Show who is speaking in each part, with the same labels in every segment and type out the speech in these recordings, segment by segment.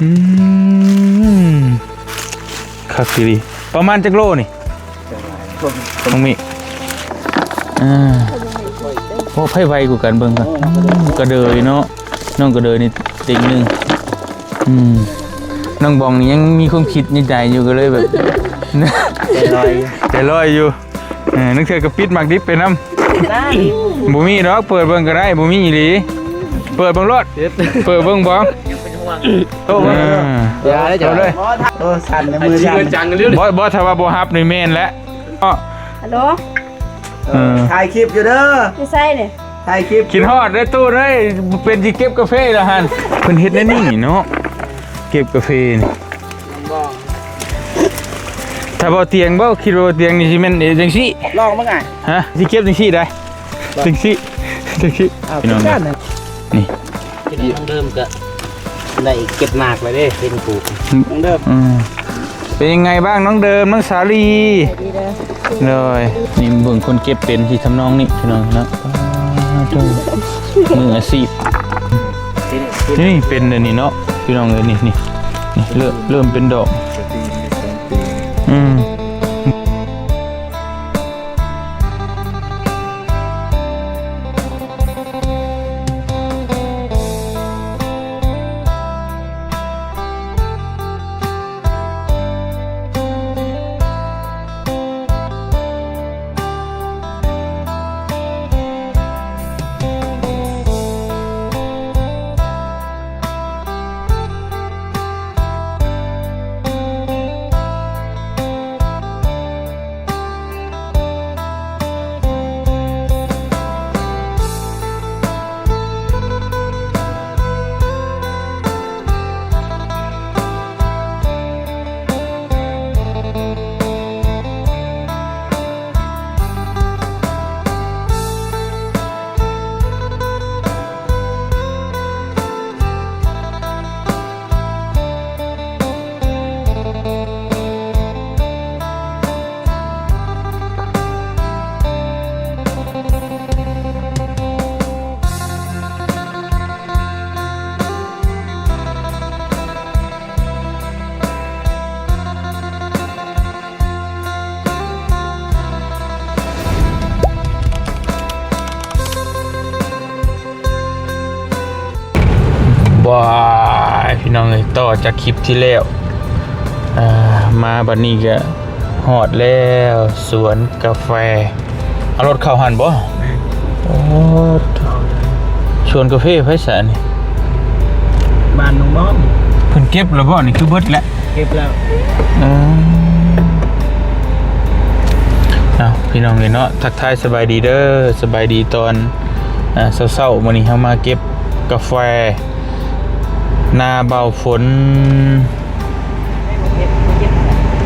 Speaker 1: คักดีประมาณจักโลนี่ต้องมีโอ้ไพ่ไวกูกันเบิ่งกันกระเดยเนาะน้องกระเดยนี่ติ่งนึงน้องบองนี่ยังมีความคิดในใจอยู่ก็เลยแบบใจลอยอยู่นึกเธอกระปิดมักดิบไปน้ำบุมีดอกเปิดเบิ่งก็ได้บุมีอีหลีเปิดเบิ่งรถเปิดเบิ่งบ้องโตมาอย่าได้จับเลยโอ้สั่นในมือสั่นบอสถ้าว่าบอฮับในเมนแล้ว
Speaker 2: ฮัลโหล
Speaker 3: ถ่ายคลิปอยู่เด้อ
Speaker 2: ไม่ใช่เนี่ย
Speaker 3: ถ่ายคลิป
Speaker 1: กินฮอดได้ตู้เลยเป็นที่เก็บกาแฟละฮันเพิ่นเฮ็ดแน่นี่เนาะเก็บกาแฟนี่ถ้าบ่เตียงบ่คิดว่าเตียงนี่สิแม่นจังซี่
Speaker 3: ลองมั้งไง
Speaker 1: ฮะสิเก็บจังซี่ได้จังซี่พี่น้องนี่
Speaker 3: ต้องเริ่มก็ได้เก็บหมากเลยเด้เป็นกูต้องเริ่ม
Speaker 1: เป็นยังไงบ้างน้องเดิมน้องสาลีเลยนี่เบิ่งคนเก็บเป็นที่ทำนองนี่พี่น้องนะมืออาชีพนี่เป็นอันนี้เนาะพี่น้องเลยนี่เริ่มเป็นดอกว้ายพี่น้องเลยต่อจากคลิปที่แล้วมาบัดนี้ก็หอดแล้วสวนกาแฟเอารถเข้าหันบ่โอ้สวนกาแฟไผสานนี่
Speaker 3: บ้านน้องบ้อม
Speaker 1: เพิ่นเก็บแล้วบ่นี่คือเบิดแล้ว
Speaker 3: เก็บแล้ว
Speaker 1: พี่น้องเลยเนาะทักทายสบายดีเด้อสบายดีตอนเช้าๆมื้อนี้เฮามาเก็บกาแฟนาเบาฝน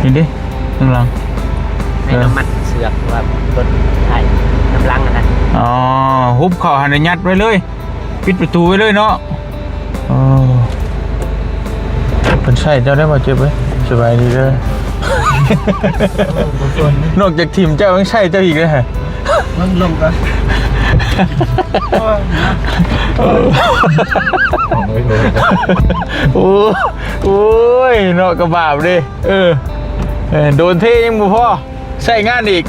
Speaker 1: นี่ดิข้างหลัง
Speaker 3: ในน้ำมันเสือกว่ารถไถน้ำลังนะ
Speaker 1: อ๋อฮุบเข้าหันยัดไว้เลยปิดประตูไว้เลยเนาะอ๋อเป็นใช่เจ้าได้มาเจ็บไหมสบายดีเด้อนอกจากทีมเจ้ายังใช่เจ้าอีกเลยฮะ
Speaker 3: มันลงกัน
Speaker 1: โอ้ยเนาะกระบาบดิโดนเทยังบ่พอใส่งานอีก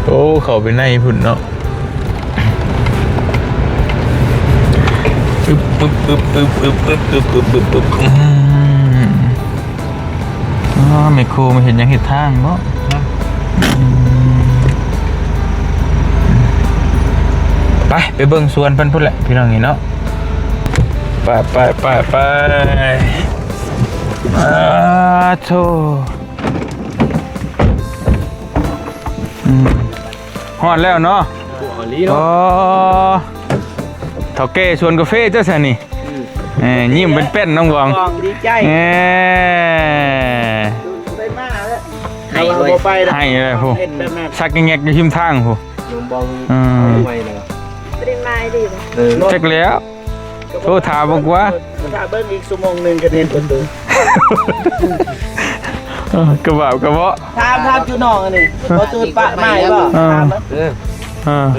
Speaker 1: โอ้เขาไปในพุ่นเนาะไม่โคไม่เห็นยังเห็นทางเนาะไปเบิ่งสวนเพิ่นพุ่นแหละพี่น้องนี่เนาะไปโธ่ฮอดแล้วเนาะอ๋อเฒ่าแก่สวนกาแฟเจ้าซะนี่ยิ้มเป็นแป้นน้องหวัง
Speaker 3: ดีใจไปมาแล้วให้
Speaker 1: เลยผู้ชักแงกอยู่ทิมทางผู้
Speaker 3: น้องบองไม่เลย
Speaker 2: เป็นไม้ดีไหม
Speaker 1: เช็คแล้วโทรถามบอกว่า
Speaker 3: ถ้าเบิ้งอีกชั่วโมงนึงก็เห็นคนดู
Speaker 1: กระบะ
Speaker 3: ถามจุดน้องอันนี้พอตื่นปะไม่ป่ะถาม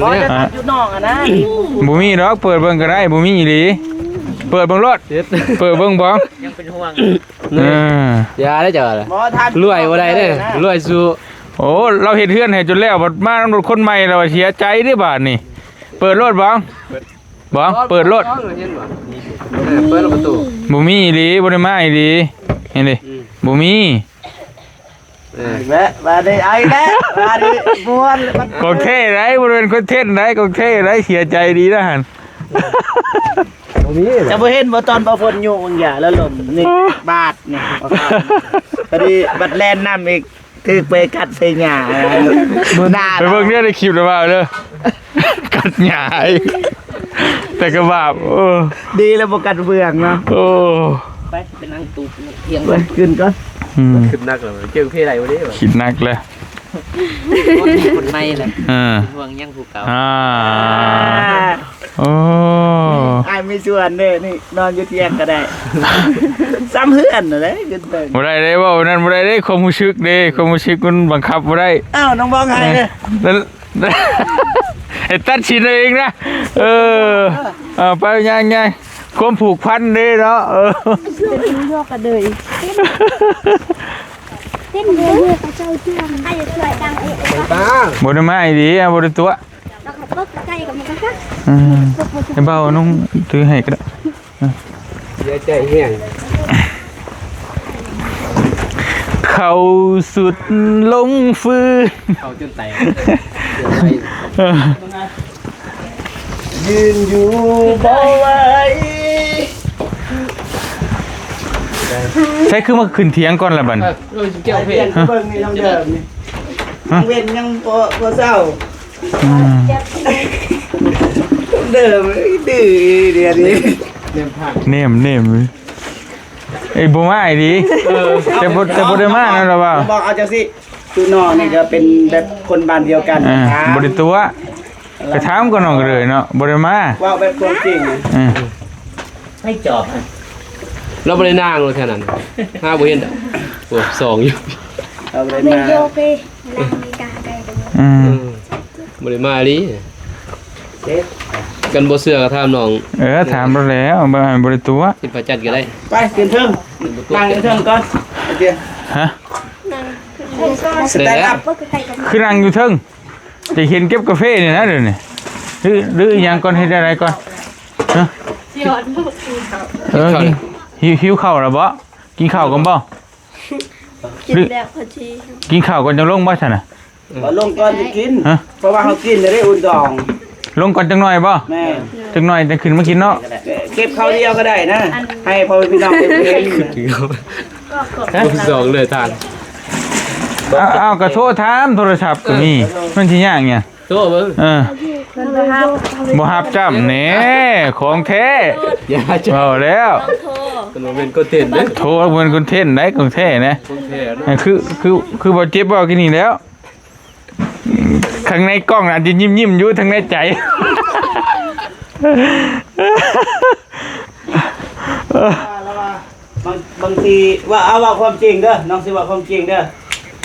Speaker 3: พอจะถามจุดน้องอ่ะนะ
Speaker 1: บุมีดอกเปิดเบิ่งก็ได้บุมีอีหลี เปิดเบิ่งรถเปิดเบิ่งบ่
Speaker 3: ยังเป็นห่วง
Speaker 4: ยาได้จ้ะรวยบ่ได้เด้รวยสู้
Speaker 1: โอ้เราเฮ็ดเฮือนให้จนแล้วบัดมานำคนใหม่แล้วเสียใจเด้บาดนี่เปิดรถบ่บ่เปิดรถ
Speaker 4: เปิดประตู
Speaker 1: บ่มีอีหลีบ่ได้มาอีหลีเห็นดิบ่มี
Speaker 3: แวะมาได้ไอ้แล้วมาดิม่วน
Speaker 1: กองเท่ไรบ่เป็นคนเท่นไรกองเท่ไรเสียใจดีนะหั่น
Speaker 3: จะบ่เห็นบ่ตอนบ่ฝนอยู่บางอย่างแล้วลมนี่บาดนี่พอดีบัดแล่นน้ำอีกคือไปกัดใส่หญ้าหน้า
Speaker 1: ไปเบิ่งเนี่ยในคลิปแล้วว่าเด้อกัดหยายแต่ก็บาปโอ้
Speaker 3: ดีแล้วบ่กัดเบืองเนาะ
Speaker 1: โอ้
Speaker 3: ไปนั่งตูบเที่ยงไปขึ้นก่อน
Speaker 4: ขึ้นนักแล้วเจอพี่ไรบ่ได้บ่
Speaker 1: คิดนักเลย
Speaker 3: คนใหม่แหละ ห่วงยังผู้เก่า
Speaker 1: โอ้
Speaker 3: ไอ้ไม่ชวนเด้นี่นอนอยู่เที่ยงก็ได้ซ้ำเฮือนน่ะเด้ขึ้นไป
Speaker 1: บ่ได้เว่านั่นบ่ได้เด้ความรู้สึกเด้ความรู้สึกมันบังคับบ่ได้
Speaker 3: อ้าวน้องบ้องไงเด้
Speaker 1: นั่นไอ้ตัดสินเอาเองนะไปยังความผูกพันเด้เนาะ
Speaker 2: เป็นโรคกระเดยเต้นเยอะๆกระเจ้าเชื่อมให้ช่วยดังเองว่า
Speaker 1: บ่ได้มาอีดีบ่ได้ตัว
Speaker 2: แล้วก็ตกใจกับมันก็ค่ะ
Speaker 1: ให้เบาน้องถือให้ก็ได้
Speaker 4: เสียใจแห้ง
Speaker 1: เข้าสุดลงฟืน
Speaker 4: เขาจนแตก
Speaker 3: ยืนอยู่บ่ไหว
Speaker 1: ใช่คือมาขึ้นเถียงก่อนละบัด
Speaker 4: เราสิแก้วเพ
Speaker 3: เปลี่ยนเบิ่งนี่น้องเดิมนี่ยังเว้นยังบ่เศร้าเดิมดื้อเดี๋ยวนี้
Speaker 1: เนมไอ้บ่มาไอ้ดีแต่บ่ได้มานั่นล่ะว่า
Speaker 3: บอกเอาจังสิคือน้องนี่ก็เป็นแบบคนบ้านเดียวกัน
Speaker 1: บ่ได้ตัวกระถามก็น้องก็เลยเนาะบ่ได้มา
Speaker 3: ว่าแบบความจริง ให้จอบ
Speaker 4: เราบ่ได้นางเลยแค่นั้นห้าบ่เห็นโอ้2อยู่
Speaker 3: เอาเลย
Speaker 2: เรียน
Speaker 3: มา
Speaker 2: โยไปลางมีกาได้ตรงนี้
Speaker 4: บ่ได้มาดิกันบ่เชื่อก็ถามน้อง
Speaker 1: ถามเราแล้วบ่ได้ตัว
Speaker 4: สิประจัดก็ได้
Speaker 3: ไปขึ้นเทิงนั่งขึ้นเทิงก่อนเดี๋ยว
Speaker 1: ฮะ
Speaker 2: นั่งก็
Speaker 3: สแตนด์อัพ
Speaker 2: ก็คือใครกัน
Speaker 1: คือนั่งอยู่เทิงจะเห็นเก็บกาแฟนี่นะเดี๋ยวนี้หรืออีหยังก่อนเฮ็ดอะไรก่อนฮะหิวข้าวแล้วบ่กินข้าวกันบ่
Speaker 2: กินแล้วพอดี
Speaker 1: กินข้าวก่อนจังลงบ่ซั่นน่ะ
Speaker 3: ลงก่อนจะกินเพราะว่าเขากินจะได้อุ่นดอง
Speaker 1: ลงก่อนจังหน่อยบ่
Speaker 3: แม่
Speaker 1: จังหน่อยจะขึ้นมากินเนาะ
Speaker 3: เก็บเขาเดียวก็ได้นะให้พอพี่น้องเอง
Speaker 4: ถึงเอา2เลยทาง
Speaker 1: อ้าวก็โทรถามโทรศัพท์ก็มีมันสิยากเนี่ย
Speaker 4: โตเบิ่ง
Speaker 2: คนบ่ฮับ
Speaker 1: บ่ฮับจ้ำแหน่ของแท้
Speaker 4: อย่าจะ
Speaker 1: เอาแล้ว
Speaker 2: โทร
Speaker 4: มันเป็นคอนเทนต์เด้อ
Speaker 1: โทรเหมือนคนเท่นได้ของแท้นะ
Speaker 4: ของแท้เนาะ
Speaker 1: คือบ่เจ็บบ่กินนี่แล้วข้างในกล้องอาจจะยิ้มๆอยู่ทางในใจ
Speaker 3: บางทีว่าเอาว่าความจริงเด้อน้องสิว่าความจริงเด้อ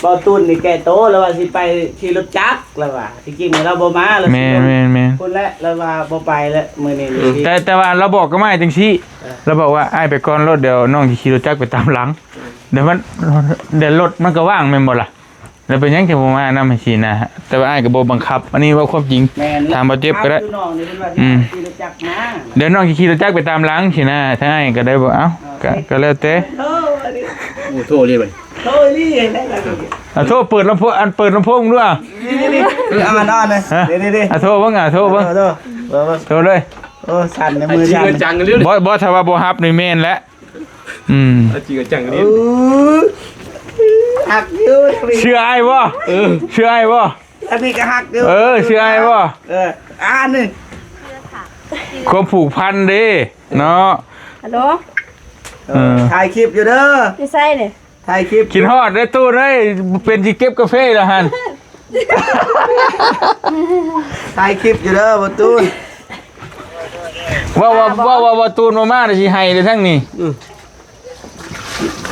Speaker 3: บ่ตุนนี่แก่โตแล้วว่าสิไปขี่รถจักรแล้วว่าที่จริงเราบ่มาแล้ว
Speaker 1: แม่น
Speaker 3: คนละแล้วว่าบ่ไปแล้วมื้อนี้นี่
Speaker 1: แต่ว่าเราบอกก็ไม่จังซี่เราบอกว่าอ้ายไปก่อนรถเดี๋ยวน้องสิขี่รถจักรไปตามหลังเดี๋ยวรถมันก็ว่างแม่นบ่ล่ะแล้วเป็นหยังจะบ่มานำให้สินะแต่ว่าอ้ายก็บ่บังคับ อันนี้ว่าความจริง
Speaker 3: แม่น
Speaker 1: ถามบ่เจ็บก็ได้
Speaker 3: น้องนี่เพิ่นว่าสิขี่รถจักรมา
Speaker 1: เดี๋ยวน้องสิขี่รถจักรไปตามหลังสินะถ้าอ้ายก็ได้บ่เอ้าก็แล้วแต่
Speaker 3: โอ้อันนี้
Speaker 4: โอ้โทรเลยบัด
Speaker 3: โอ้ยนี่เห็นได้แล้วนี่
Speaker 1: โทรเปิดลำโพงเปิดลำโพงด้วย
Speaker 3: นี่อ่านเลยนี่
Speaker 1: โทรเบิ่งโทรเบิ่งโทรเลย
Speaker 3: โอ้สั่นในมือ
Speaker 4: จริง
Speaker 3: สั่น
Speaker 4: จังกันเด้อ
Speaker 1: บ่ถ้าว่าบ่ฮับนี่แม่นแล้ว
Speaker 4: จริงจังกันเด้อ
Speaker 3: หักอยู่
Speaker 1: เชื่ออ้ายบ่เชื่ออ้ายบ่
Speaker 3: อันนี้ก็หักอยู่
Speaker 1: เชื่ออ้ายบ่
Speaker 3: อ่านนี่
Speaker 1: ความผูกพันเด้เนาะ
Speaker 2: ฮัลโหล
Speaker 3: ถ่ายคลิปอยู่เด้อ
Speaker 2: พี่ไส้เนี่ย
Speaker 3: ถ่ายคลิป
Speaker 1: กินฮอดได้ตู้ได้เป็นสิเก็บกาแฟแล้วหั่น
Speaker 3: ถ่ายคลิปอยู่เด้อบ่ตูน
Speaker 1: ว่าตูนมาได้สิให้ได้ทั้งนี้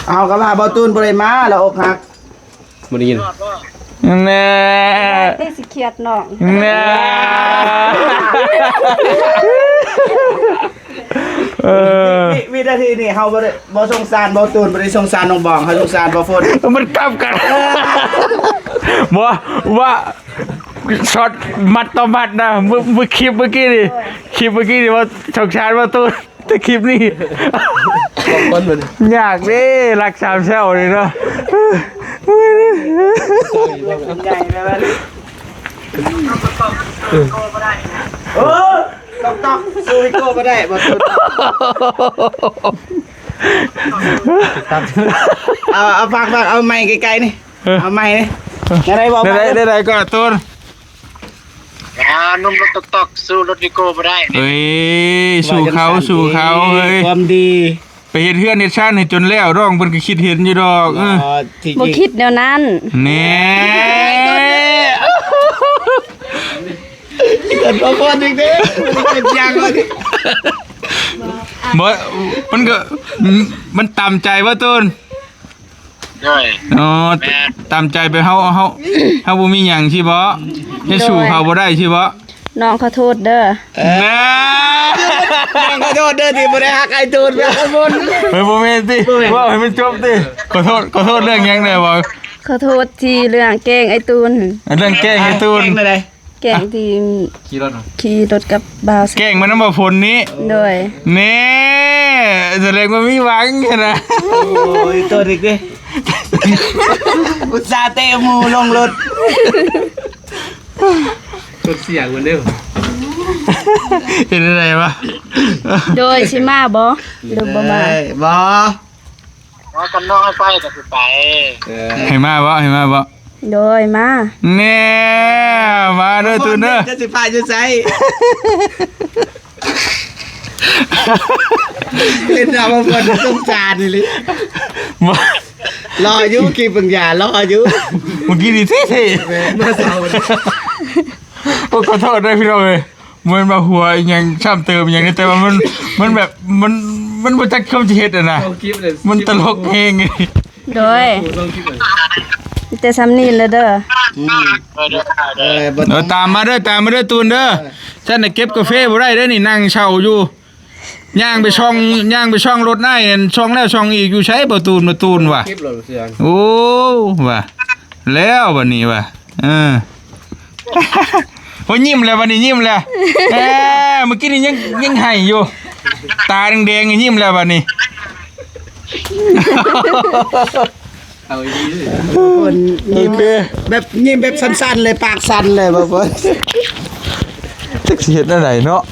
Speaker 3: เอาก็ว่าบ่ตูนบ่ได้มาแล้วอกหัก
Speaker 4: บ่ได้ยิน
Speaker 1: แน่
Speaker 2: ได้สิเขียดน้อง
Speaker 1: แน่
Speaker 3: วินาทีนี่เฮาบ่สงสารบ่ตูนบ่ได้สงสารน้องบองเฮาสงสารบ่ฝน
Speaker 1: มันกลับกันว่าช็อตมัดต่อมัดนะมือคลิปเมื่อกี้นี่ว่าชกชาญว่าตัวแต่คลิปนี้
Speaker 4: คนเหมือน
Speaker 1: อยากดิรักสามเช้าเลยเนาะ
Speaker 3: ใหญ่เลยมันโอ้ต้องสู้อีโก้บ่ได้บ่ตูนเอาฟังเอาไม้ไกลๆนี่เอาไม้นี่ได้บอก
Speaker 1: ได้ก่อนตูน
Speaker 5: นุ่มรถตอกสู้รถวิโก้ไม่ได้
Speaker 1: เฮ้ยสู่เขาเฮ้ย
Speaker 3: ความดี
Speaker 1: ไปเฮ็ดเฮือนเฮ็ดชาติให้จนแล้วร้องเพิ่นก็คิดเห็นอยู่ดอก
Speaker 3: ที่
Speaker 2: บ่คิดแนวนั้น
Speaker 1: แน่
Speaker 3: เกิดบ่จริงเด้เป็นยังเลย
Speaker 1: บ่มันตามใจว่าตูน
Speaker 5: ด้วย
Speaker 1: อ๋อตามใจไปเฮาบ่มีหยังสิบ่เฮ็ดสู่เขาบ่ได้สิบ่
Speaker 2: น้องขอโทษเด้อ
Speaker 1: นะ
Speaker 3: ขอโทษเด้อที่บ่ได้ฮักไอ้ตูนไปข้างบน
Speaker 1: เฮ้ยบ่แม่นติว่าให้มันจบติขอโทษเรื่องหยังแน่บ่
Speaker 2: ขอโทษที่เรื่องแกล้งไอ้ตูน
Speaker 1: เรื่องแกล้งให้ตูน
Speaker 2: แกล้งที่ ขี่รถกับบ่าว
Speaker 1: แกล้งมันนำบ่ฝนนี้
Speaker 2: โดย
Speaker 1: แน่แสดงว่ามีหวังนะ
Speaker 3: โอ้ยตัวอีกดิอุตส่าห์เตะหมูลงรถ
Speaker 4: คนเสียงคนเดียว
Speaker 1: เห็นอะไรวะ
Speaker 2: โดยสิมาบ่หรือบ่มา
Speaker 3: บ่
Speaker 5: ว่ากันน้องให้ไปแต่คือไป
Speaker 1: ให้มาบ่
Speaker 2: โดยมา
Speaker 1: แน่มาเด้อตูนเด้อ
Speaker 3: จะสิพาจะใส่เล่นเอามาเพิ่นสงสารนี่ลิ
Speaker 1: บ่
Speaker 3: รออยู่กี่ปัญญารออยู่
Speaker 1: เมื่อกี้นี่เท่ๆ
Speaker 3: มาเศร้า
Speaker 1: โอ้ขอโทษด้วยพี่น้องเอ้ยมันมาหัวอีหยังช้ำเติมอย่างนี้แต่ว่ามันแบบมันบ่จักคำสิเฮ็ดอ่ะนะ
Speaker 4: ต้องคลิปเลย
Speaker 1: มันตลกเองไง
Speaker 2: โดย
Speaker 4: ต้องคลิปเลย
Speaker 2: แต่ซ้ำนี่เลยเด้อ
Speaker 3: บ่
Speaker 1: ตามมาเด้อตูนเด้อฉันน่ะเก็บกาแฟบ่ได้เด้อนี่นั่งเช่าอยู่ย่างไปช่องรถได้ช่องแล้วช่องอีกอยู่ใช้บ่ตูนว่ะ
Speaker 4: คลิปเลยเสียง
Speaker 1: โอ้ว่ะแล้วบัดนี้ว่ะโอ้ยิ้มแล้วบัดนี้ยิ้มแล้วเมื่อกี้นี่ยังให้อยู่ตาแดงๆยิ้มแล้วบัดนี้
Speaker 4: เอาดีเลย
Speaker 3: คนยิ้มแบบยิ้มแบบสั้นๆเลยปากสั้นเลยบ่เพิ่น
Speaker 1: จักสิเฮ็ดอะไรเนาะ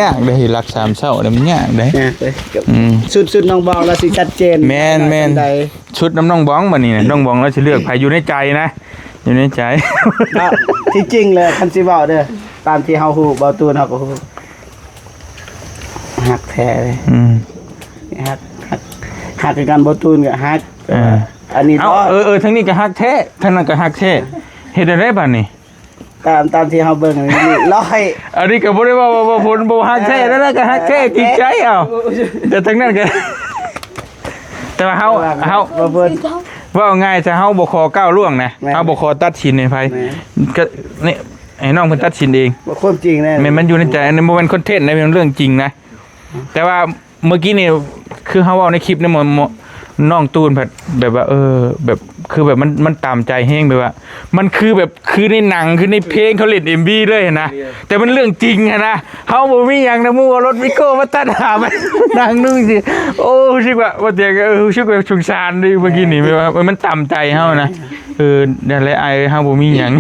Speaker 1: ยากเด้อรักสามเช้าเนี่ยมันยากเด้
Speaker 3: สุดน้องบอกแล้วสิชัดเจน
Speaker 1: แม่นชุดน้ำน้องบ้องบัดนี้น่ะน้องบ้องแล้วสิเลือกไผอยู่ในใจนะอยู่ในใจ
Speaker 3: ที่จริงเลยคันสิเว้าเด้อตามที่เฮาฮู้เบาตูนเฮาก็ฮู้ฮักแท้เลยฮักกันเบาตูนก็ฮักอันนี้
Speaker 1: เอาทั้งนี้ก็ฮักแท้ทั้งนั้นก็ฮักแท้เฮ็ดได้บัดนี้
Speaker 3: ตามที่เฮาเบิ่งนี่ร้อย
Speaker 1: อันนี้ก็บ่ได้ว่าผลบ่ฮักแท้นั่นก็ฮักแท้จริงใจเอาแต่ทั้งนั้นก็แต่ว่าเฮา
Speaker 3: บ่เบิ่น
Speaker 1: ว่าง่ายจะเฮาบ่ขอก้าวล่วงนะเฮาบ่ขอตัดสินให้ไผก็นี่ไอ้น้องเพิ่นตัดสินเอง
Speaker 3: บ่ความจริงแน่
Speaker 1: มันอยู่ในใจอันนี้บ่แม่นคอนเทนต์นะเป็นเรื่องจริงนะแต่ว่าเมื่อกี้นี่คือเฮาเว้าในคลิปนี่น้องตูนแบบว่าแบบคือแบบมันตามใจแฮงแบบว่ามันคือแบบคือในหนังคือในเพลงเขาเล่น MV เลยนะแต่มันเรื่องจริงอะนะเฮาบ่มีหยังนะมู่ว่ารถวิโก้มาตัดหามันนั่งนึงสิโอ้รู้สึกว่าเตียงรู้สึกว่าสงสารดิเมื่อกี้นี่แบบว่ามันตามใจเฮานะนั่นแหละไอ้เฮาบ่มีหยัง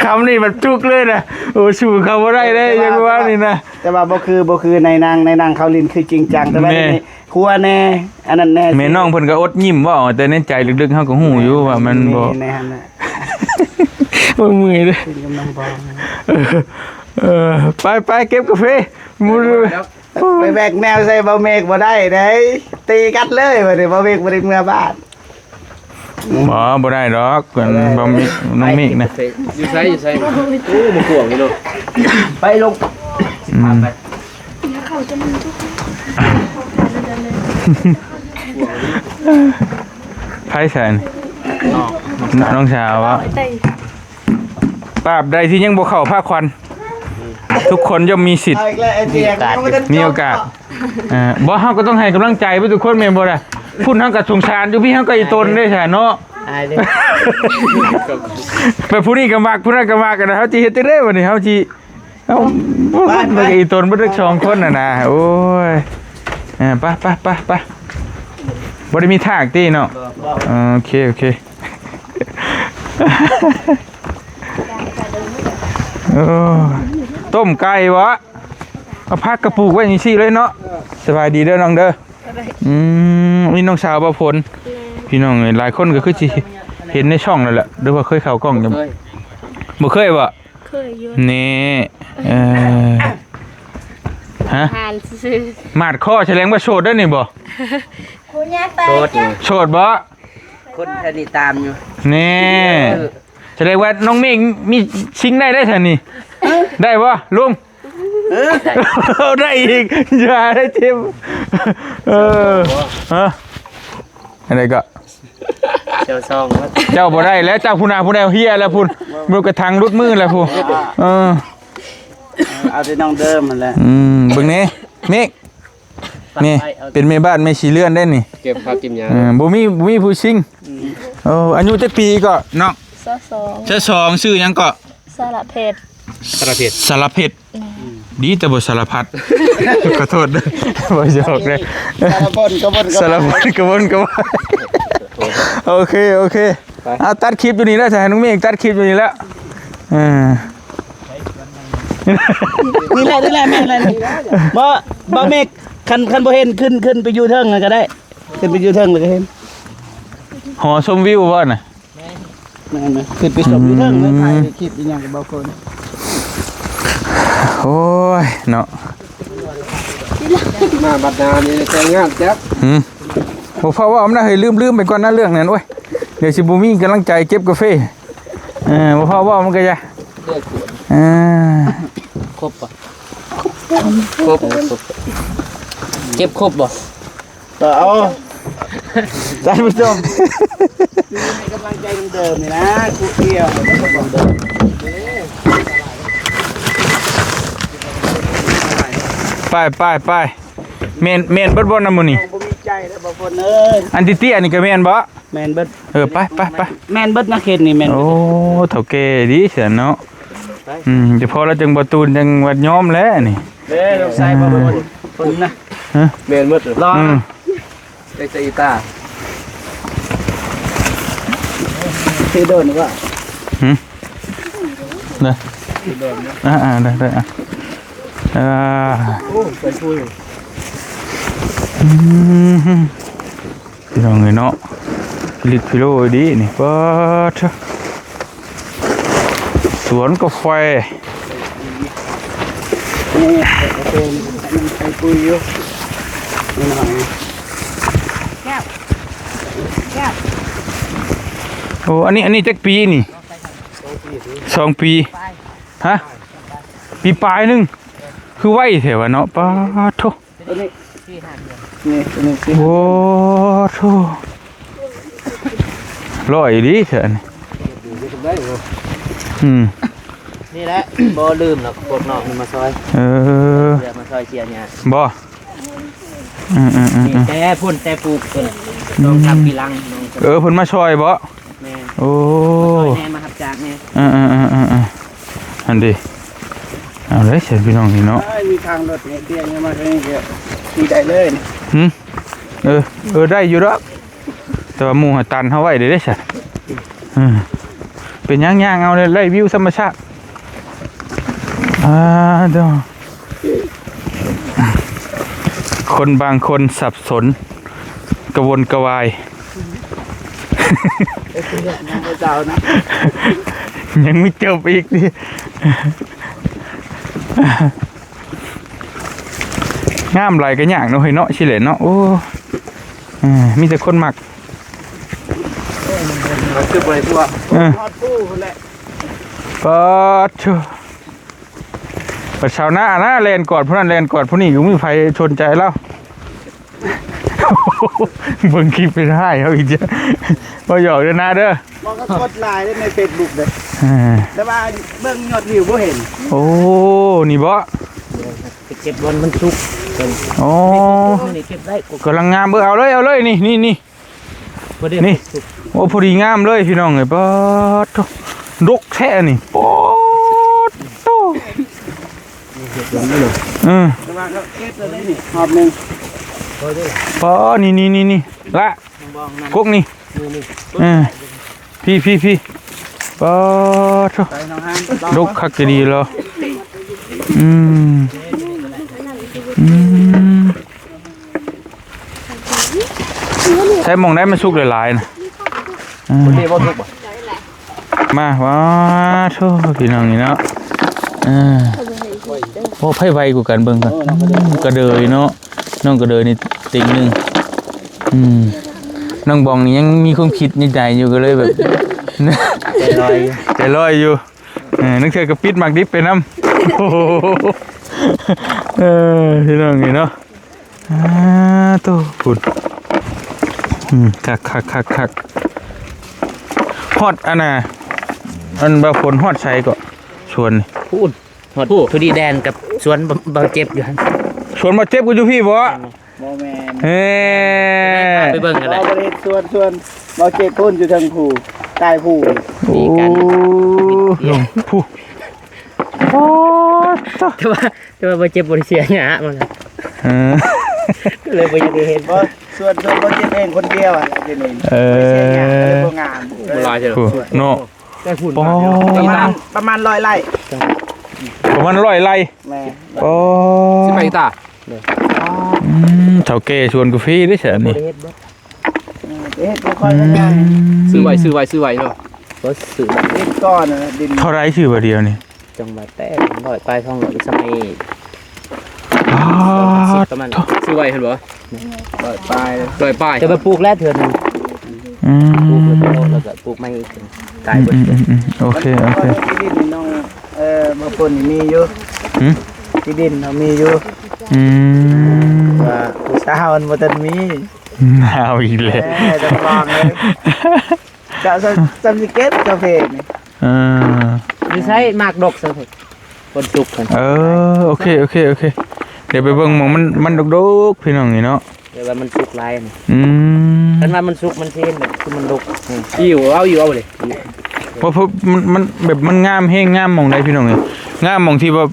Speaker 1: คำนี่มันจุกเลยนะโอ้สู้เขาบ่ได้เลยจังว่านี่นะ
Speaker 3: แต่ว่าบ่คือในนางเขาลินคือจริงจังแต่ว่าในหัวแน่อันนั้นแน่
Speaker 1: แม่น้องเพิ่นก็อดยิ้มเว้าแต่ในใจลึกๆเฮาก็ฮู้อยู่ว่ามันบ่
Speaker 3: ในหันน่ะ
Speaker 1: บ่เมื่อยเด้
Speaker 3: เป็นกำลังบอก
Speaker 1: ไปเก็บกาแฟมูดู
Speaker 3: ไปแบกแนวใส่เบาเมฆบ่ได้เด้ตีกัดเลยบ่ได้เบาเมฆบ่ได้เมื่อบ้าน
Speaker 1: บ่ได้ดอกเพิ่นบ่มีน้องเมฆนะ
Speaker 4: อยู่ใส่โอ้มาข่วงนี่เนาะ
Speaker 3: ไปลง
Speaker 1: ไผแสนน้องสาวว่าปราบใดที่ยังบ่เข้าภาคควัน ทุกคนย่อมมีสิทธิ์
Speaker 3: เอาอีกแล้วไอ้เตียงยังไม่ทันจบ
Speaker 1: มีโอกาสบ่เฮาก็ต้องให้กำลังใจไปทุกคนแม่นบ่ล่ะพุ่นเฮาก็สงสารอยู่พี่เฮาก็อีตนเด้ซะเนาะ
Speaker 3: อายเลย
Speaker 1: ไปผู้นี้ก็มักผู้นั้นก็มักกันนะเฮาสิเฮ็ดจังได๋บัดนี้เฮาสิเอ้ามันก็อีตนบ่ได้สองคนน่ะนะโอ้ยไปบ่ได้มีทางติเนาะโอเคโอ้ต้มไก่วะเอาพักกระปุกไว้อย่างซี่เลยเนาะสบายดีเด้อน้องเด้อนี่น้องสาวบ่ผลพี่น้องหลายคนก็คือสิเห็นในช่องนั่นแหละหรือว่าเคยเข้ากล้องจังบ่เคยบ่
Speaker 2: เคยอยู่
Speaker 1: นี่ฮะ
Speaker 2: ทานซื้อ
Speaker 1: มาดข้อแสดงว่าโสดเด้อนี่บ่
Speaker 2: คุณย่าไป
Speaker 1: โสดบ่
Speaker 3: คนแค่นี้ตามอยู่
Speaker 1: นี่แสดงว่าน้องเมฆมีชิงได้แท้นี่ได้บ่ลุงได้อีกอย่าได้เจ็บอะไรก็
Speaker 3: เจ้าซอง
Speaker 1: เจ้าบ่ได้แล้วเจ้าผู้นาผู้ใดเฮียแล้วพุ่นมือกระทังรุดมือแล้วพุ่น
Speaker 3: เอาที่น้องเดิมมันแหละ
Speaker 1: เบิ่งนี่เมฆนี่เป็นแม่บ้านแม่ชีเลื่อนได้นี่
Speaker 4: เก็บผักกินหยัง
Speaker 1: บ่มีผู้ชิงอายุจักปีก็น้อง
Speaker 2: ซอสอง
Speaker 1: จะ2ชื่อหยังก็
Speaker 2: สลัดเผ็ด
Speaker 4: สารเพ็ด
Speaker 1: สารเพ็ดดีแต่บ่สารพัดขอโทษเด้อบ่ยอกเด้อ
Speaker 3: สารพัดกระบวน
Speaker 1: สารพัดกระวนกระวายโอเคเอาตัดคลิปอยู่นี่แล้วจ้ะน้องเมฆตัดคลิปอยู่นี่แล้ว
Speaker 3: นี่แหละแม่นเลยบ่เมฆคันบ่เห็นขึ้นไปอยู่เทิงก็ได้ขึ้นไปอยู่เทิงเลยก็เห็น
Speaker 1: หอชมวิวบ่น่ะ
Speaker 3: นั่นน่ะขึ้นไปชมอยู่เทิงแล้วถ่ายคลิปอีหยังกับบ่คน
Speaker 1: โอ้ยเนาะ
Speaker 4: มาบัดนานี่แต่งงานแจ๊บ
Speaker 1: บ่พอว่าอำนาจให้ลืมไปก่อนนะเรื่องนั้นโอ้ยเดี๋ยวสิบ่มีกำลังใจเก็บกาแฟบ่พอว่ามันก็จะ
Speaker 4: ครบป่ะครบเก็บครบบ่
Speaker 3: ต่อเอาท่านผู้ชมให้กำลังใจเดิมๆนี่นะครูเกี่ยว
Speaker 1: ไปเมนเบิดบ่นำมื้อนี้
Speaker 3: บ่มีใจแล้วบ่คนเอ้ย
Speaker 1: อันที่เตี้ยนี่ก็แม่นบ่
Speaker 3: แม่นเบิด
Speaker 1: ไป
Speaker 3: แม่นเบิดนะเขตนี่แม่น
Speaker 1: โอ้เฒ่าแก่ดีเสียเนาะจะพอแล้วจังบ่ตูนจังวัดยอมแล้วนี่
Speaker 3: เด้อใส่บ่บ่คนนะ
Speaker 4: แม่นหมด
Speaker 3: รอ
Speaker 4: ได้ใส่อีตา
Speaker 3: ที่โดนก็
Speaker 1: ได้ได้
Speaker 3: โอ้ไปคุย
Speaker 1: พี่น้องเอ้ยเนาะลิตรพิโลดีนี่ปัดสวนกาแฟ
Speaker 3: นี่เป็นไปคุยอยู่นี่หน่อย
Speaker 1: โอ้อันนี้จักปีนี่2 ปีฮะปีปลายนึงคือไว้แถวเนาะปัดโถ
Speaker 3: นี่สิ
Speaker 1: โอ้โถลอยดีเถอะนี่
Speaker 3: นี่แหละบ่ลืมหรอกพวกนอกนี่มาซอยเดี๋ยวมาซอยเชียร์เนี่ย
Speaker 1: บ่
Speaker 3: นี่แต่พุ่นแต่ปลูกต้องทำปีลังน้อง
Speaker 1: เพิ่นมาช่วยบ่
Speaker 3: แม่
Speaker 1: โอ้
Speaker 3: แม่มาหับจากแม่
Speaker 1: อันดีเอาเลยเสียพี่น้องนี่เนาะ
Speaker 3: มีทางรถเนี่ยเตียงมาทางนี้ขี่ได้เลย
Speaker 1: ได้อยู่แล้วแต่ว่าหมู่ตันเฮาไว้ได้ซะเป็นย่างๆเอาเลยไล่วิวธรรมชาติเด้อคนบางคนสับสนกระวนกระวายยังไม่จบอีกดิงามไหลกันอย่างเนาะเฮ้ยเนาะชิเลนเนาะโอ้มีแต่คนมัก
Speaker 3: คือบริษัททอดปูคนแหละ
Speaker 1: ปัดชัวปัดชาวนาแลนกอดผู้นั้นแลนกอดผู้นี้อยู่มีไฟชนใจแล้ว เบิ่งคลิปไปได้เอาอีกจ้ะบ่หยอกเด้อนะเด้อ
Speaker 3: มองก็กดไลน์ได้ใน Facebook เลย
Speaker 1: อ่า
Speaker 3: แต่ว่าเบิ่งยอดวิวบ่เห็น
Speaker 1: โอ้นี่บ่
Speaker 3: ไปเก็บบอลมันสุก
Speaker 1: โอ้
Speaker 3: นี่เก็บได้
Speaker 1: กำลังงามเบิ่งเอาเลยนี่นี่นี่โอ้พอดีงามเลยพี่น้องเอ้ยป๊อดโตดกแท้นี่ป๊อดโต
Speaker 3: แต่ว่าก็เก็บเลยนี่หอบนึง
Speaker 1: ป๊อนี่ละกกนี่พี่ป๊อดโต
Speaker 3: ไปน้องฮัน
Speaker 1: ดกคักจะดีแล้วใช้มองได้มันสุกหลายๆนะมาว้าโธ่พี่น้องนี่เนาะโอ้ไพ่ไวกูกันเบิ่งกันกระเดยเนาะน้องกระเดยนี่ติ่งหนึ่งน้องบองนี่ยังมีความคิดในใจอยู่ก็เลยแบบใจลอยอยู่นึกเธอกระปิดหมักดิบไปน้ำโอ้พี่น้องนี่เนาะโตฝุ่นคักฮอดอันน่ะอันบาฝนฮอดใช้ก็ชวน
Speaker 3: พูดหดทุดีแดนกับสวนเบาเจ็บอยู่
Speaker 1: ชวนมาเจ็บกูอยู่พี่บ่
Speaker 3: บ่แม่นไปเบิ่งกันได้บ่ได้สวนเบาเจ็บพ่นอยู่ทางผู้ใต้ผู้มีกัน
Speaker 1: ผู้โอ้
Speaker 3: แต่ว่าเบาเจ็บบ่ได้เสียหยังมันเลยบ่อยากเห็นบ่ส่วนเบาเจ็บเองคนเดียวอ่ะเป็นเองเสียหยังเลยบ่งาม
Speaker 4: ลอยเด้อ
Speaker 1: เนาะ
Speaker 3: ได้หุ่นประมาณ100 ไร่
Speaker 1: ประมาณ100 ไร่
Speaker 3: แม่
Speaker 1: โอ้
Speaker 4: สิไปตา
Speaker 1: เฒ่าแก่ชวนกาแฟได้แซ่นี่
Speaker 3: เฮ็ดบ่ค่อยงาน
Speaker 4: ซื้อไว้เนาะ
Speaker 3: บ่ซื้อเฮ็ดก่อนดิน
Speaker 1: เท่าไรชื่อบ่เดียวนี่
Speaker 3: จังหวัดแต่100ปลายท้อง100สมัยประมาณ
Speaker 4: ซื้อไว้เห็นบ่
Speaker 3: 100ปลาย
Speaker 4: จะ
Speaker 3: มาปลูกแล้วเทื่อนึงปลูกแล้วก็ปลูกใหม่อีกตายเบิด
Speaker 1: โอเค
Speaker 3: ที่ดินน้องเมื่อก่อนมีอยู่ที่ดินเรามีอยู่ว่าผู้สาวมันบ่ทันมี
Speaker 1: เอาอีกแล้ว
Speaker 3: จะลองเลยจะสิเก็บกาแฟนี่สิใช้หมากดกซะเถอะคนสุกกัน
Speaker 1: โอเคเดี๋ยวไปเบิ่งหม่องมันดกๆพี่น้องนี่เนาะ
Speaker 3: เดี๋ยวว่ามันสุกหลายคันว่ามันสุกมันเส้นแบบคือมันดก
Speaker 4: เอาเลย
Speaker 1: เพราะมันแบบมันงามแฮงงามหม่องใดพี่น้องเอ้ยงามหม่องที่ว่า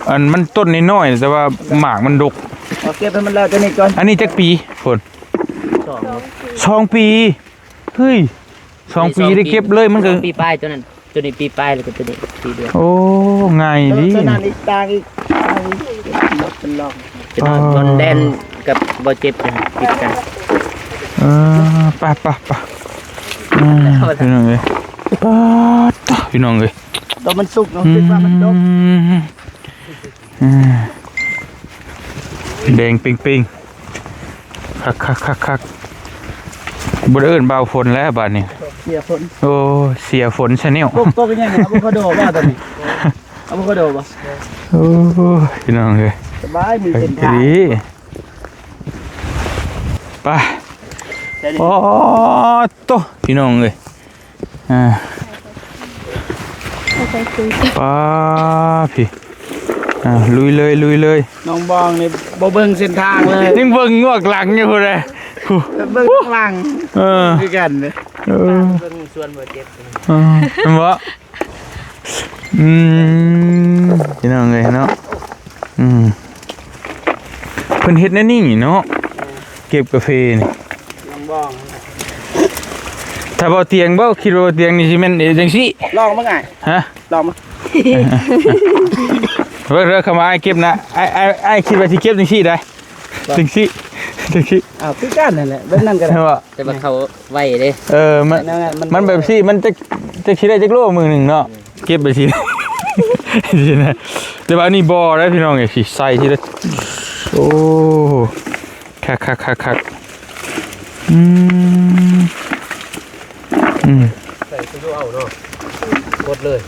Speaker 1: อันมันต้นน้อยๆแต่ว่าหมากมันดก
Speaker 3: เก็บให้มันแล้วจะนี่ก่อน
Speaker 1: อันนี้จักปีฝน2 ปีเฮ้ย2 ปีได้เก็บเลยมันก็
Speaker 3: ปีปลายตัวนั้นตัวนี้ปีปลายแล้วก็ตัวนี้ปีเดียว
Speaker 1: โอ้ง่ายดิ
Speaker 3: ตัวนั้นอีกตางอีกเป็นลองจนแดนกับบ่เจ็บกันติดกัน
Speaker 1: ไปพี่น้องเอ้ยพี่น้องเอ้ย
Speaker 3: ตัวมันสุกเนาะคิดว่ามันดก
Speaker 1: แดงปิงคักบ่ได้เอิ้นบ่าวฝนแล้วบัดนี้
Speaker 3: เสียฝน
Speaker 1: โอ้เสียฝนชาแนล
Speaker 3: ตัวเป็นยังไงอะโวคาโดบ่ตอนนี้อะโวคาโดบ่
Speaker 1: โอ้พี่น้องเอ้ย
Speaker 3: สบายมีเส้นทาง
Speaker 1: ไปโอ้โตพี่น้องเอ้ยป้าพี่ลุยเลย
Speaker 3: น้องบองนี่บ่เบิ่งเส้นทางเลย
Speaker 1: ยังเบิ่งงวกหลังอยู่พุ่นเลย
Speaker 3: เบิ่งหลังคือกันเด้เบิ่งส่วนบ่เจ็บ
Speaker 1: มันบ่พี่น้องเอ้ยเนาะเพิ่นเฮ็ดแนวนี้เนาะเก็บกาแฟนี่
Speaker 3: น้องบอง
Speaker 1: ถ้าบ่เตียงบ่คิดว่าเตียงนี่สิแม่นจังซี่
Speaker 3: ลองมั้งไง
Speaker 1: ฮะ
Speaker 3: ลองมั้ง
Speaker 1: เริ่มเข้ามาไอ้เก็บนะไอ้คิดว่าสิเก็บจังซี่ได้จังซี่
Speaker 3: คือกันนั่นแหละเบิ่งนั่นก็ได้แต่ว่าเขาไว้เด้
Speaker 1: มันแบบซี่มันจะคิดได้จักโลมือนึงเนาะเก็บไปสินะแต่ว่านี่บ่ได้พี่น้องไอ้สิใส่ทีละโอ้คัก
Speaker 4: ใส่ตู้เอาเนาะกดเลย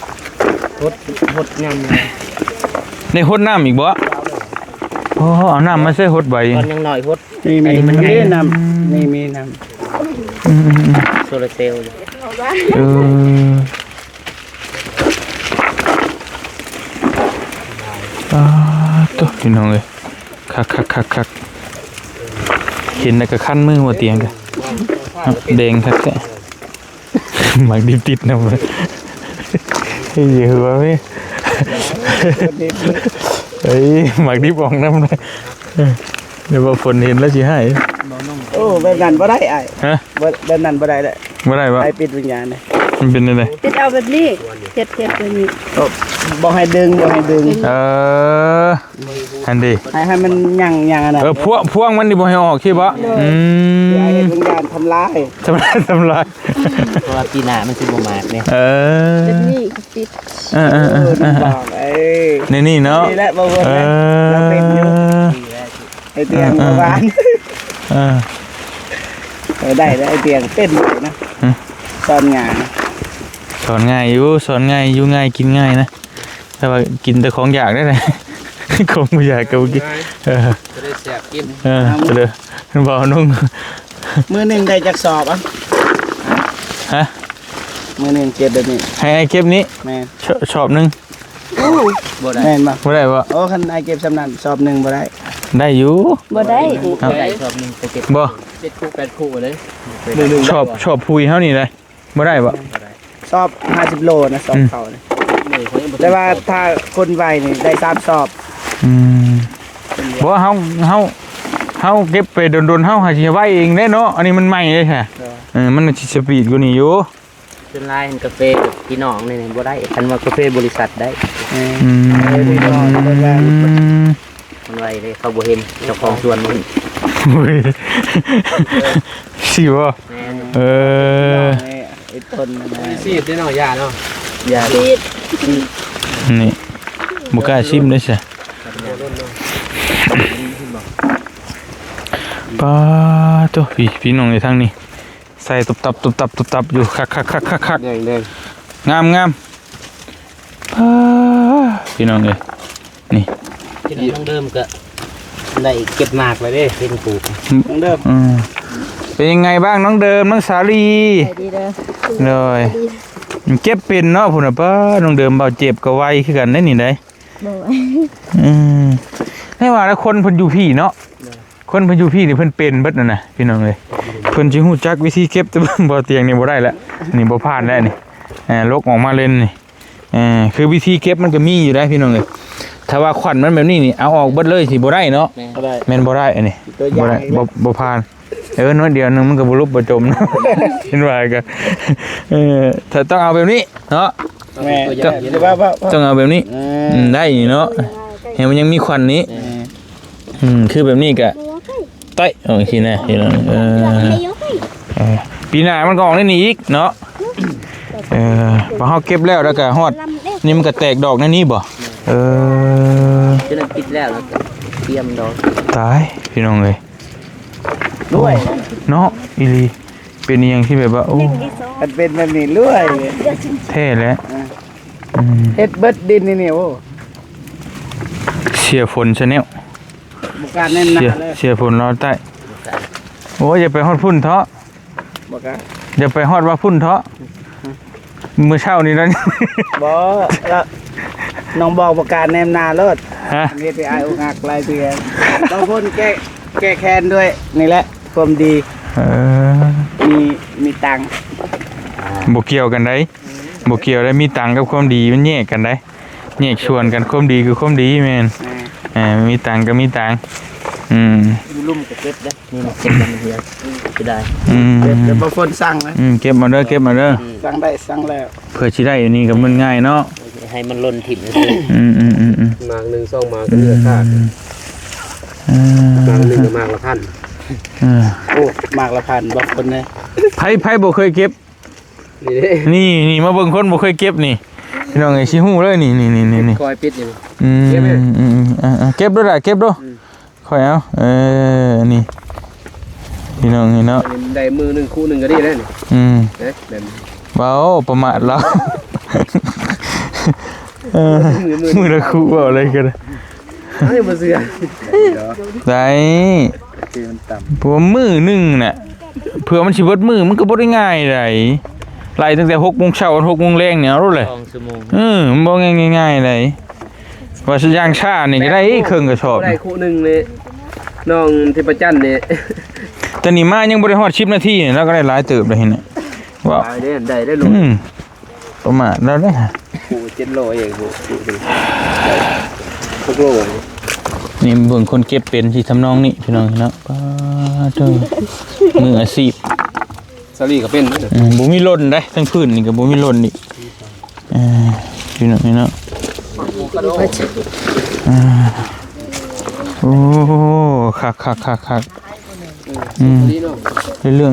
Speaker 3: หดงาม
Speaker 1: ในหดน้ำอีกบ่ โอ้เอาน้ำมาใส่หดใบ
Speaker 3: ตอนยังหน่อยพดมีมันมีน้ำมีน้ำโซลาเซลล์
Speaker 1: ตัวพี่น้องเลยคักเห็นแล้วก็คันมือหัวเตียงกันแดงคักแท้หมักดิบติดนะมันเฮ้ยหัวพี่เฮ้ยหมักดิบออกน้ำเลยเดี๋ยวฝนเห็นแล้วสิให้
Speaker 3: โอ้แบบนั้นบ่ได้ไอ้
Speaker 1: ฮะ
Speaker 3: แบบนั้นบ่ได้เลย
Speaker 1: บ่ได้ปะ
Speaker 3: ไอ้ปิดวิญญาณเลย
Speaker 1: มันเป็นยังไง
Speaker 2: ติดเอาแบบนี้เจ็ดแบบนี้
Speaker 3: บ่ให้ดึง
Speaker 1: อันดี
Speaker 3: ให้มันยังอันนั้น
Speaker 1: พวงมันดิบ่ให้ออกคิดบ่
Speaker 3: ไอ้วิญญาณทำลาย
Speaker 1: ทำลาย
Speaker 3: เพราะว่าปีหน้ามันสิบ่มาเนี่ย
Speaker 2: แบบนี้ติด
Speaker 1: นี่เนาะ
Speaker 3: นี่แหละบ่เวิร์ดเราเป็นอยู่ไอ้เตียงเมื่อวานได้แล้วไอ้เตียงเต้นอยู่นะสอนง่ายอยู่ง่ายกินง่ายนะแต่ว่ากินแต่ของอยากได้เลยของไม่อยากก็กิน
Speaker 4: จะได้แซ่บกิน
Speaker 1: เลยบอกนุ่ง
Speaker 3: มื้อนึงได้จักสอบอ่ะ
Speaker 1: ฮะ
Speaker 3: มื้อนึงเก็บแบบนี้
Speaker 1: ให้ไอ้เก็บนี้
Speaker 3: แม่
Speaker 1: ชอบนึง
Speaker 3: บ่ได้แม่นบ่
Speaker 1: ได้บ่
Speaker 3: โอ้คันไอ้เก็บสำนันสอบนึงบ่ได้
Speaker 1: อยู่
Speaker 2: บ่ได้
Speaker 3: สอบนึงไปเก็บ
Speaker 1: บ่
Speaker 4: 7คู่8คู่เลย
Speaker 1: ชอบพุยเฮานี่เลยบ่ได้บ่
Speaker 3: สอบ50โลนะสอบเขานี่แต่ว่าถ้าคนไวนี่ได้3สอบ
Speaker 1: บ่เฮาเก็บไปโดนๆเฮาหาสิไว้เองได้เนาะอันนี้มันใหม่เลยค่ะมันสิสปีดกว่านี้อยู่
Speaker 3: จนลายกาแฟพี่น้องนี่บ่ได้คันว่ากาแฟบริษัทได้มันไวเลยเขาบ่เห็นเจ้าของสวนมัน
Speaker 1: สิบ่
Speaker 3: ไอ้ต้น
Speaker 4: ซีดได้เนาะยาเนาะ
Speaker 3: ยา
Speaker 1: นี่บ่กล้าชิมเลยซะป้าตัวพี่น้องในทางนี้ใส่ตุบตับอยู่คักงามป้าพี่น้องเลยนี่
Speaker 3: ต้องเดิมก็ได้เก็บหมากไว้เด้เป็นปลูกต้องเดิม
Speaker 1: เป็นยังไงบ้างน้องเดิมน้องสาลีเลยเก็บเป็นเนาะพุ่นน่ะป้าน้องเดิมเบาเจ็บก็ไวคือกันได้นี่ได้ให้ว่าแล้วคนเพิ่นอยู่พี่เนาะคนเพิ่นอยู่พี่นี่เพิ่นเป็นเบิดนั่นน่ะพี่น้องเอ้ยเพิ่นสิฮู้จักวิธีเก็บแต่บ่เตียงนี่บ่ได้แล้วนี่บ่ผ่านแล้วนี่ลกออกมาเล่นนี่คือวิธีเก็บมันก็มีอยู่ได้พี่น้องเอ้ยถ้าว่าขวัญมันแบบนี้นี่เอาออกเบิดเลยสิบ่ได้เนาะแม่นบ่ได้อันนี้บ่ได้บ่ผ่านน้อยเดียวนึงมันก็บ่ลุบบ่จมนะเห็นว่าก็ถ้าต้องเอาแบบนี้เนาะต้องเอาแบบนี้ได้เนาะเห็นมันยังมีควันนี้คือแบบนี้ก็ใต้โอเคนะเห็นแล้วปีหน้ามันก็ออกได้นี่อีกเนาะพอเฮาเก็บแล้วก็ฮอดนี่มันก็แตกดอกในนี้บ่
Speaker 3: จนปิดแล้วเตรียมดอก
Speaker 1: ตายพี่น้องเอ้ยด้วยเนาะอีหลีเป็นอย่างที่แบบว่าโอ้
Speaker 3: มันเป็นแบบนี้เรื่อย
Speaker 1: แท้แล้ว
Speaker 3: เฮ็ดเบิดดินนี่โอ้
Speaker 1: เสียฝนชาแนล
Speaker 3: บุการแน่นหนาเลย
Speaker 1: เสียฝนรอใต้โอ้อย่าไปฮอดพุ่นเถาะอย่าไปฮอดว่าพุ่นเถาะมื้อเช้านี้นั่น
Speaker 3: บ่น้องบอกบุการแน่นหนาเลิศมีไปอายอกหักหลายเดือนต้องพ่นแก้แค้นด้วยนี่แหละความดีมีตังค์
Speaker 1: บ่เกี่ยวกันได้บ่เกี่ยวได้มีตังค์กับความดีมันแยกกันได้แยกชวนกันความดีคือความดีแม่นมีตังค์ก็มีตังค์
Speaker 3: ลุ่มก็เก็บได้นี่เก็บมันเฮียสิได้เก็บบางคนสั่งนะ
Speaker 1: เก็บมาเด้อ
Speaker 3: สั่งได้สั่งแล้ว
Speaker 1: เพื่อสิได้อันนี้ก็มันง่ายเนาะ
Speaker 3: ให้มันล้นถิ่น
Speaker 4: มาก1 2มากก็เหลือค่ามาก1ก็มากละพัน
Speaker 3: โอ้มากละพันบางคนเนี่ย
Speaker 1: ไผบ่เคยเก็บนี่มาเบิ่งคนบ่เคยเก็บนี่พี่น้องไอ้สิฮู้เลยนี่
Speaker 4: คอยปิดอยู่
Speaker 1: เก็บเก็บด้วยล่ะเก็บด้วยค่อยเอานี่พี่น้องนี่เนาะ
Speaker 4: ได้มือ1คู่1ก็ได้แล้วนี่
Speaker 1: เบาประมาทแล้วมือละคู่เบาอะไรกัน
Speaker 4: อันนี้บ่เสือ
Speaker 1: ได้
Speaker 3: คือมันต่
Speaker 1: เพราะว่ามื้อหนึงน่ะเผื่อมันสิเบิดมื้อมันก็บ่ได้ง่ายไดไล่ตั้งแต่ 6:00 นถึง 6:00 นแลงเนี่ยเอาโลดเลย
Speaker 4: 2 ชั่วโมง
Speaker 1: มันบ่ง่ายๆไดว่าสิย่างช้านี่ก็ได้เครื่องกระสอบ
Speaker 4: ได้คู่หนึงนี่น้องเทพจันทร์นี่
Speaker 1: แต่นี่มายังบ่ได้ฮอด10 นาทีนี่แล้วก็ได้หลายเติบเลยนี่ว่า
Speaker 4: ได้ลูก
Speaker 1: ประมาณแล้วเด้อ
Speaker 4: คู่7โลเองคู่6โล
Speaker 1: นี่เบิ่งคนเก็บเป็นสิทำนองนี้พี่น้องเนาะป้าเด้อมืออาชีพ
Speaker 4: สลีก็เป็น
Speaker 1: บ่มีหล่นได้ทั้งพื้นนี่ก็บ่มีหล่นอีกพี่น้องนี่เนาะโอ้คักเรื่อง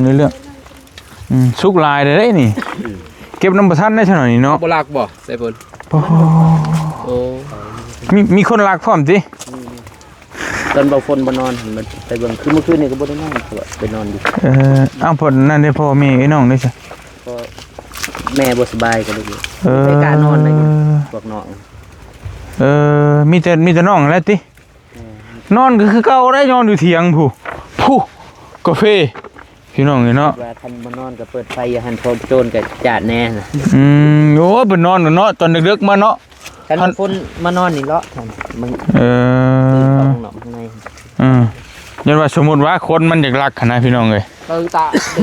Speaker 1: สุกลายได้นี่เก็บน้ำประทันได้ซะหน่อยนี่เนาะ
Speaker 4: บ่ลักบ่ใส่เพิ่น
Speaker 1: โอ้มีคนรักพร้อมติ
Speaker 3: ำตอนเบาฝนบ่นอนมันไปเบิ่งคือเมื่อคืนนี่ก็บ่ได้นอนไปนอนอยู่
Speaker 1: อ้าวพอนั่นได้พ่อแม่ไอ้น้องได้ซะ
Speaker 3: ก็แม่บ่สบายก็เลยไปการนอนอะไรพวกน้อง
Speaker 1: มีแต่น้องแล้วตินอนก็คือเก่าได้นอนอยู่เถียงผู้กาแฟพี่น้องเนาะ
Speaker 3: ว่าท่านมานอนก็เปิดไฟอย่าหันโทรโจรก็จาดแน่น่ะ
Speaker 1: โอ้เพิ่นนอนเนาะตอนดึกๆมาเนาะ
Speaker 3: คันฝนมานอนนี่เลาะท่านมึงข้างนอกข้างใน
Speaker 1: ยันว่าสมมุติว่าคนมันอยากรักขนาดพี่น้องเอ้ย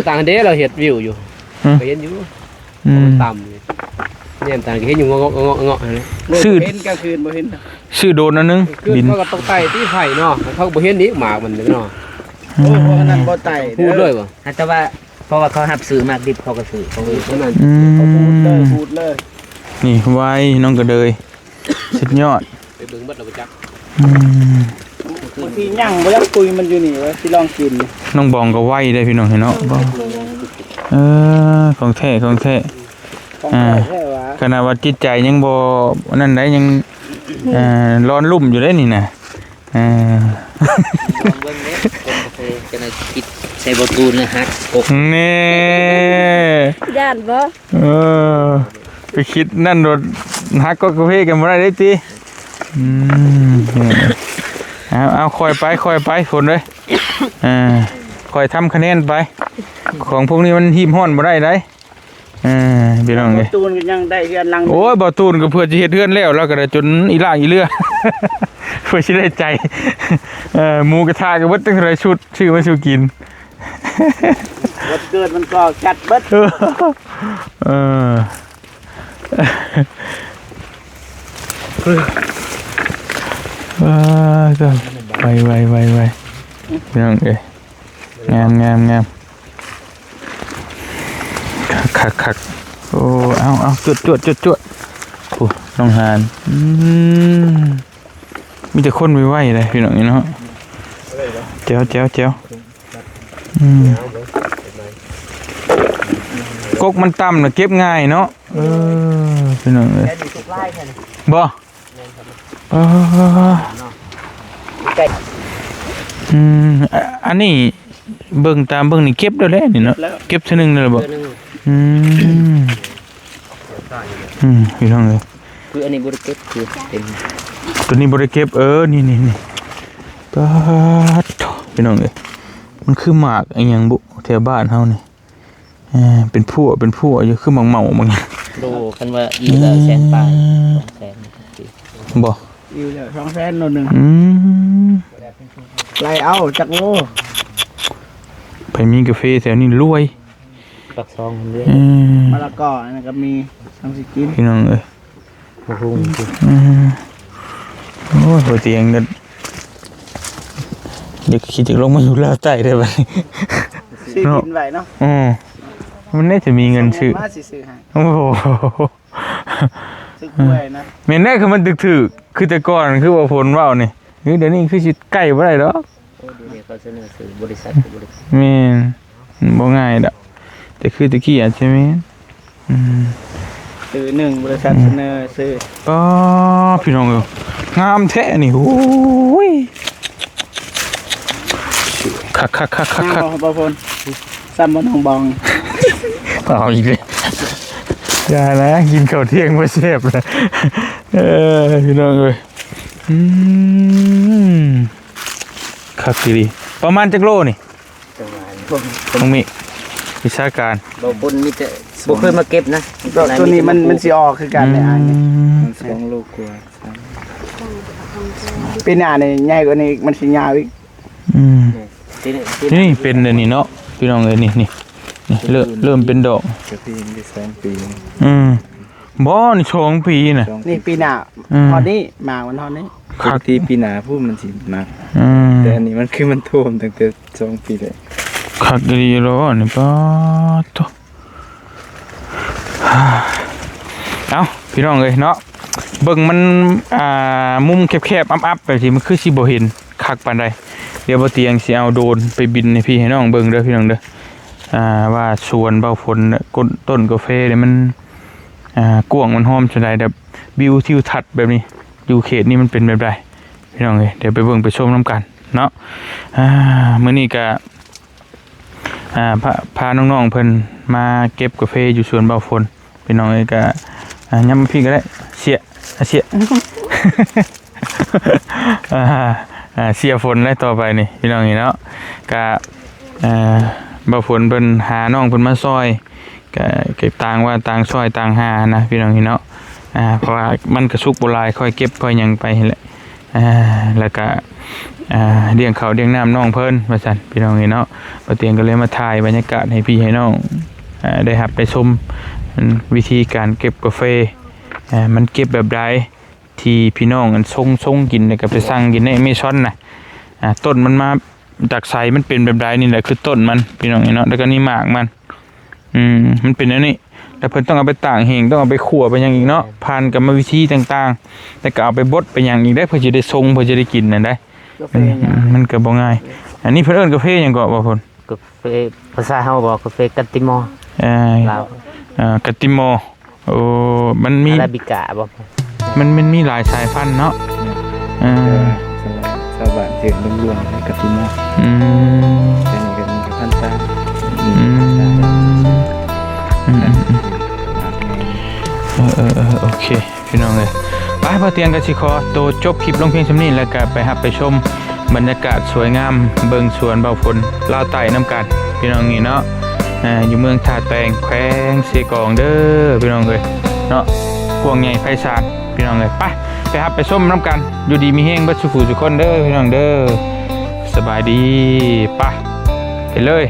Speaker 4: ต่างเด้เราเฮ็ดวิวอยู่ไปเห็นอยู่ต่ำเนี่ยต่างเห็นอยู่งอก
Speaker 1: ชื่อ
Speaker 3: เห็นกลางคืนบ่เห็น
Speaker 1: ชื่อโดนอันนึง
Speaker 4: คือเขาก็ต้องไต่ที่ไผ่เนาะเขาบ่เห็นนี้หมากมันเนาะ
Speaker 3: โอ้เพราะนั้นบ่ไต่
Speaker 4: พูดด้วยบ่
Speaker 3: แต่ว่าเพราะว่าเขาหับซื้อมากดิบเขาก็ซื้อเขานั่น พูดเลย
Speaker 1: นี่ไว้น้องก็เลยสุดยอด
Speaker 4: ไปเบิ่งเบิดแล้วบ่จัก
Speaker 3: บางทีย่างบ่อยากคุยมันอยู่นี่ว่าสิลองกิน
Speaker 1: น้องบองก็ไว้ได้พี่น้องเห็นเนาะของแท้
Speaker 3: ของแท้ว่า
Speaker 1: ขนาดว่าจิตใจยังบ่นั่นได้ยังร้อนลุ่มอยู่ได้นี่นะ
Speaker 3: เบิ่งเด้คนกาแฟจะได้คิดใส่บ่ตูนนะฮักก
Speaker 1: นี่
Speaker 2: ย่านบ่
Speaker 1: ไปคิดนั่นรถฮักก็กาแฟกันบ่ได้เด้ติเอาคอยไปฝนเลยคอยทำคะแนนไปของพวกนี้มันหิมห้อนบ่ได้ได้พี่น้องเอ้ย
Speaker 3: ตูนก็ยังได้เฮือนหลัง
Speaker 1: โอ้ยบ่ตูนก็เพื่อจะเฮ็ดเฮือนแล้วก็ได้จนอีล่าอีเรือ เพื่อสิได้ใจหมูกระทะก็เบิดตั้งหลายชุดชื่อมาสู่กิน
Speaker 3: วันเกิดมันก็จัดเบิด
Speaker 1: ก็ไปพี่น้องเอ้ยงามคักโอ้เอาจวดโอ้น้องหานมีแต่คนไวๆเลยพี่น้องนี่เนาะเจ้ากกมันต่ำน่ะเก็บง่ายเนาะพี่น้องเอ้ยบ่อันนี้เบิ่งตามเบิ่งนี่เก็บได้แล้วนี่เนาะเก็บเท่านึงเลยบ่พี่น้องเอ้ย
Speaker 3: คืออันนี้บ่ได้เก็บคือเต็ม
Speaker 1: ตัวนี้บ่ได้เก็บนี่ป๊าดพี่น้องเอ้ยมันคือหมากอีหยังบุแถวบ้านเฮานี่เป็นพั่วอยู่คือหมากเมาบางอย่าง
Speaker 3: โลคันว่าอีละแสนปลาย200,000
Speaker 1: บ่
Speaker 3: อีละ200,000โลนึง ไล่เอาจักโล
Speaker 1: ไปมีกาแฟแถวนี้รวย
Speaker 3: ปักซองเรื่อยมะละกอนั่นก็มีทำสิกิน
Speaker 1: พี่น้องเอ้ย
Speaker 3: โอ้โห
Speaker 1: โอ้ยหัวเตียงก็เด็กคิดจะลงมาอยู่ลาวใต้ได้บ่
Speaker 3: ซื้อกินไว้เนาะ
Speaker 1: มันน่าจะมีเงินซื้อ
Speaker 3: มาสิซื้อให้
Speaker 1: โอ้โห
Speaker 3: ซื้อกล้วยนะ
Speaker 1: แม่นแน่คือมันตึกๆคือแต่ก่อนคือว่าฝนว่าวนี่เดี๋ยวนี้คือสิใกล้บ่ได้ดอก
Speaker 3: โอ้เดี๋ยวเขาเสนอซื้อบริษัท
Speaker 1: แม่นบ่ง่ายดอกแต่คือตะกี้อาจจะแม่น
Speaker 3: ซื้อ1บริษัทเสนอซื้อ
Speaker 1: ก็พี่น้องเอ้ยงามแท้นี่โอ้ยคัก
Speaker 3: บ่พนซ้ำบ่น้องบอง
Speaker 1: เอาอีกเลยอย่านะกินข้าวเที่ยงบ่แซ่บเลยพี่น้องเอ้ย ครับดีประมาณจักโลนี่
Speaker 3: จังหวะ
Speaker 1: ต้องมีวิชาการ
Speaker 3: บ่บนมีแต่บ่เคยมาเก็บนะตัวนี้มันสิออกคือกันในอ่าง2 โลกว่าปีหน้านี่ใหญ่กว่านี้มันสิยาวอีก
Speaker 1: นี่เป็นอันนี้เนาะพี่น้องเอ้ยนี่เริ่มเป็นดอก
Speaker 3: จะปีนี้2 ปี
Speaker 1: บ่นี่2 ปีน่ะ
Speaker 3: นี่ปีหน้าตอนนี้หมากมันเท่านี้
Speaker 1: คัก
Speaker 6: ที่ปีหนาพูดมันสิมากแต่อันนี้มันคือมันท่วมตั้งแต่2 ปีเลย
Speaker 1: คักดีแล้วนี่ป้าโตเอ้าพี่น้องเอ้ยเนาะเบิ่งมันมุมแคบๆอับๆแบบที่มันคือสิบ่เห็นคักปานใดเดี๋ยวบ่เตียงสิเอาโดรนไปบินให้พี่ให้น้องเบิ่งเด้อพี่น้องเด้อว่าสวนเบาฝนต้นกาแฟเนี่ยมันกว้างมันหอมจังได๋แบบวิวทิวทัศน์แบบนี้อยู่เขตนี้มันเป็นแบบใดพี่น้องเอ้ยเดี๋ยวไปเบิ่งไปชมนํกันเนาะมื้อนี้ก็พาน้องๆเพิ่นมาเก็บกาแฟอยู่สวนเบาฝนพี่น้องเอ้ยก็ยามพี่ก็ได้เสีย เสียฝนได้ต่อไปนี่พี่น้องนี่เนาะก็บ่ฝนเพิ่นหาน้องเพิ่นมาซอยก็เก็บต่างว่าต่างซอยต่างหานะพี่น้องนี่เนาะเพราะว่ามันกระสุกบ่หลายค่อยเก็บค่อยหยังไปนั่นแหละแล้วก็เลี้ยงข้าวเลี้ยงน้ำน้องเพิ่นว่าซั่นพี่น้องนี่เนาะบ่เตียงก็เลยมาถ่ายบรรยากาศให้พี่ให้น้องได้รับได้ชมวิธีการเก็บกาแฟมันเก็บแบบใดที่พี่น้องอันส่งกินแล้วก็ไปสั่งกินในAmazonน่ะต้นมันมาจากไสมันเป็นแบบใดนี่แหละคือต้นมันพี่น้องเนาะแล้วก็นี่หมากมันมันเป็นอันนี้แล้วเพิ่นต้องเอาไปตากแห้งต้องเอาไปคั่วไปหยังอีกเนาะผ่านกรรมวิธีต่างๆแล้วก็เอาไปบดไปหยังอีกได้เพื่อจะได้ส่งเพื่อจะได้กินนั่นได้มันก็บ่ง่ายอันนี้เพิ่นเอิ้นกาแฟหยังก็บ่เพิ่น
Speaker 3: กาแฟภาษาเฮาบอกกาแฟกัตติมอลาว
Speaker 1: กัตติโมโอ้มันมี
Speaker 3: อาราบิก้าบ่
Speaker 1: มันมีหลายสายพันธุ์เนาะ
Speaker 6: ชาวบ้านเสียงรวมๆกับที่นี่แต่นี่ก็มีกับพันตา
Speaker 1: โอเคพี่น้องเลยไปพอเตียงกันสิขอโตจบคลิปลงเพียงชำนี้แล้วก็ไปหับไปชมบรรยากาศสวยงามเบิ่งสวนเบาฝนลาวใต้น้ำกันพี่น้องนี่เนาะอยู่เมืองท่าแตงแขวงเสกองเด้อพี่น้องเลยเนาะพวงใหญ่ไพศาลพี่น้องเลยไปหับไปชมน้ำกันอยู่ดีมีแห้งเบิดสุขุสุคนเด้อพี่น้องเด้อสบายดีไปเลย